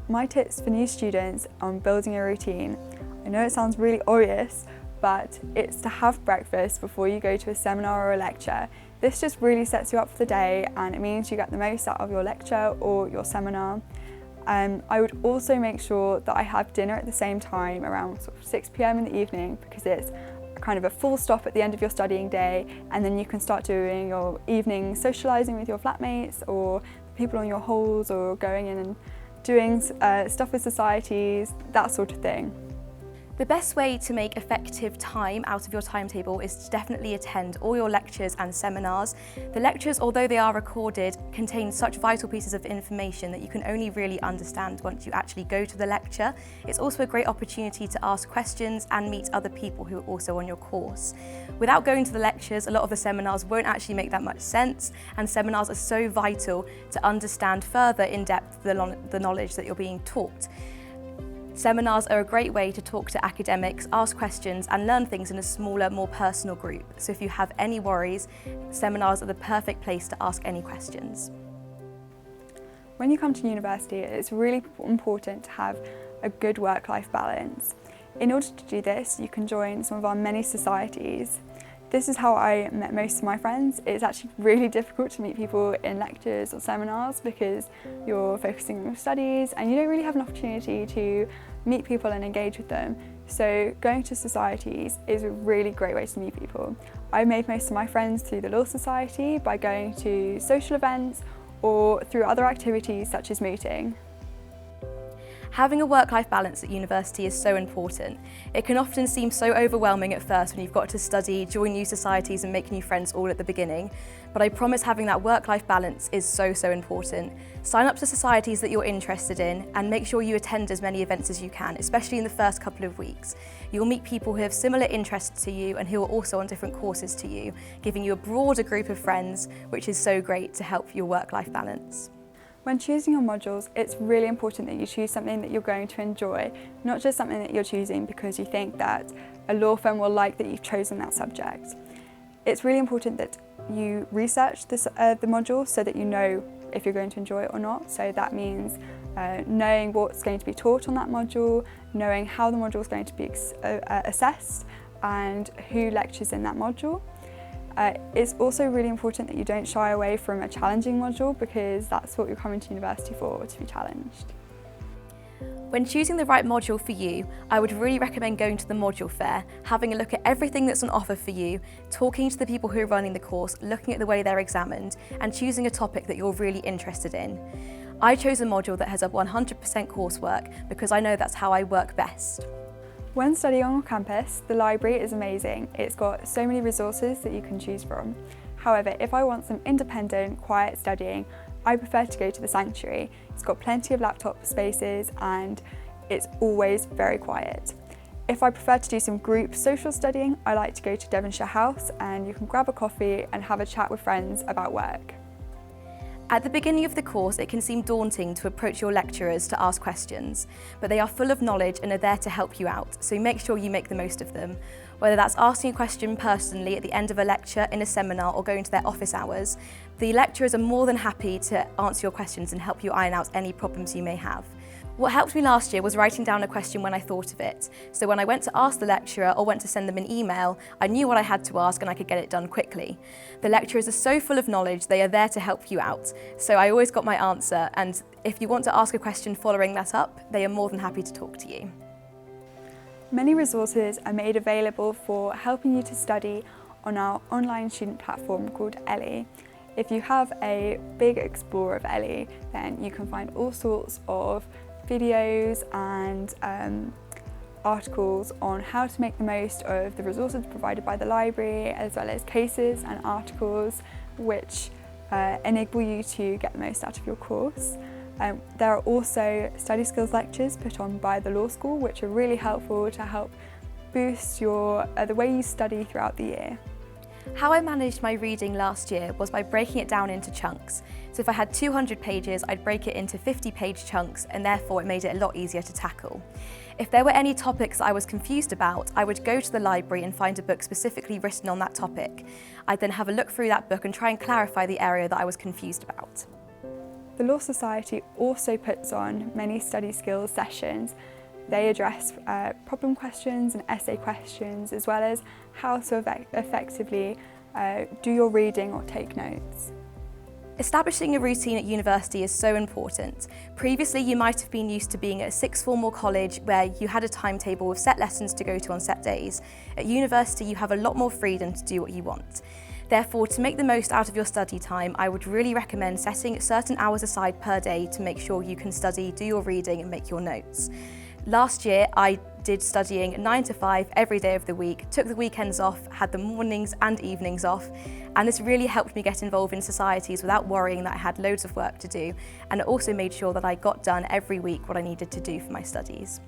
my tips for new students on building a routine, I know it sounds really obvious, but it's to have breakfast before you go to a seminar or a lecture. This just really sets you up for the day and it means you get the most out of your lecture or your seminar. I would also make sure that I have dinner at the same time around sort of 6 p.m. in the evening, because it's kind of a full stop at the end of your studying day, and then you can start doing your evening socialising with your flatmates or people on your halls, or going in and doing stuff with societies, that sort of thing. The best way to make effective time out of your timetable is to definitely attend all your lectures and seminars. The lectures, although they are recorded, contain such vital pieces of information that you can only really understand once you actually go to the lecture. It's also a great opportunity to ask questions and meet other people who are also on your course. Without going to the lectures, a lot of the seminars won't actually make that much sense, and seminars are so vital to understand further in depth the knowledge that you're being taught. Seminars are a great way to talk to academics, ask questions and learn things in a smaller, more personal group. So if you have any worries, seminars are the perfect place to ask any questions. When you come to university, it's really important to have a good work-life balance. In order to do this, you can join some of our many societies. This is how I met most of my friends. It's actually really difficult to meet people in lectures or seminars because you're focusing on your studies and you don't really have an opportunity to meet people and engage with them. So going to societies is a really great way to meet people. I made most of my friends through the Law Society by going to social events or through other activities such as mooting. Having a work-life balance at university is so important. It can often seem so overwhelming at first when you've got to study, join new societies and make new friends all at the beginning, but I promise having that work-life balance is so important. Sign up to societies that you're interested in and make sure you attend as many events as you can, especially in the first couple of weeks. You'll meet people who have similar interests to you and who are also on different courses to you, giving you a broader group of friends, which is so great to help your work-life balance. When choosing your modules, it's really important that you choose something that you're going to enjoy, not just something that you're choosing because you think that a law firm will like that you've chosen that subject. It's really important that you research the module so that you know if you're going to enjoy it or not. So that means knowing what's going to be taught on that module, knowing how the module is going to be assessed and who lectures in that module. It's also really important that you don't shy away from a challenging module, because that's what you're coming to university for, to be challenged. When choosing the right module for you, I would really recommend going to the module fair, having a look at everything that's on offer for you, talking to the people who are running the course, looking at the way they're examined, and choosing a topic that you're really interested in. I chose a module that has a 100% coursework because I know that's how I work best. When studying on campus, the library is amazing. It's got so many resources that you can choose from. However, if I want some independent, quiet studying, I prefer to go to the sanctuary. It's got plenty of laptop spaces and it's always very quiet. If I prefer to do some group social studying, I like to go to Devonshire House, and you can grab a coffee and have a chat with friends about work. At the beginning of the course, it can seem daunting to approach your lecturers to ask questions, but they are full of knowledge and are there to help you out, so make sure you make the most of them. Whether that's asking a question personally at the end of a lecture, in a seminar, or going to their office hours, the lecturers are more than happy to answer your questions and help you iron out any problems you may have. What helped me last year was writing down a question when I thought of it. So when I went to ask the lecturer or went to send them an email, I knew what I had to ask and I could get it done quickly. The lecturers are so full of knowledge, they are there to help you out. So I always got my answer, and if you want to ask a question following that up, they are more than happy to talk to you. Many resources are made available for helping you to study on our online student platform called Ellie. If you have a big explorer of Ellie, then you can find all sorts of videos and articles on how to make the most of the resources provided by the library, as well as cases and articles which enable you to get the most out of your course. There are also study skills lectures put on by the law school, which are really helpful to help boost the way you study throughout the year. How I managed my reading last year was by breaking it down into chunks. So if I had 200 pages, I'd break it into 50-page chunks, and therefore it made it a lot easier to tackle. If there were any topics I was confused about, I would go to the library and find a book specifically written on that topic. I'd then have a look through that book and try and clarify the area that I was confused about. The Law Society also puts on many study skills sessions. They address problem questions and essay questions, as well as how to effectively do your reading or take notes. Establishing a routine at university is so important. Previously, you might have been used to being at a sixth form or college where you had a timetable with set lessons to go to on set days. At university, you have a lot more freedom to do what you want. Therefore, to make the most out of your study time, I would really recommend setting certain hours aside per day to make sure you can study, do your reading and make your notes. Last year, I did studying 9 to 5 every day of the week, took the weekends off, had the mornings and evenings off, and this really helped me get involved in societies without worrying that I had loads of work to do, and it also made sure that I got done every week what I needed to do for my studies.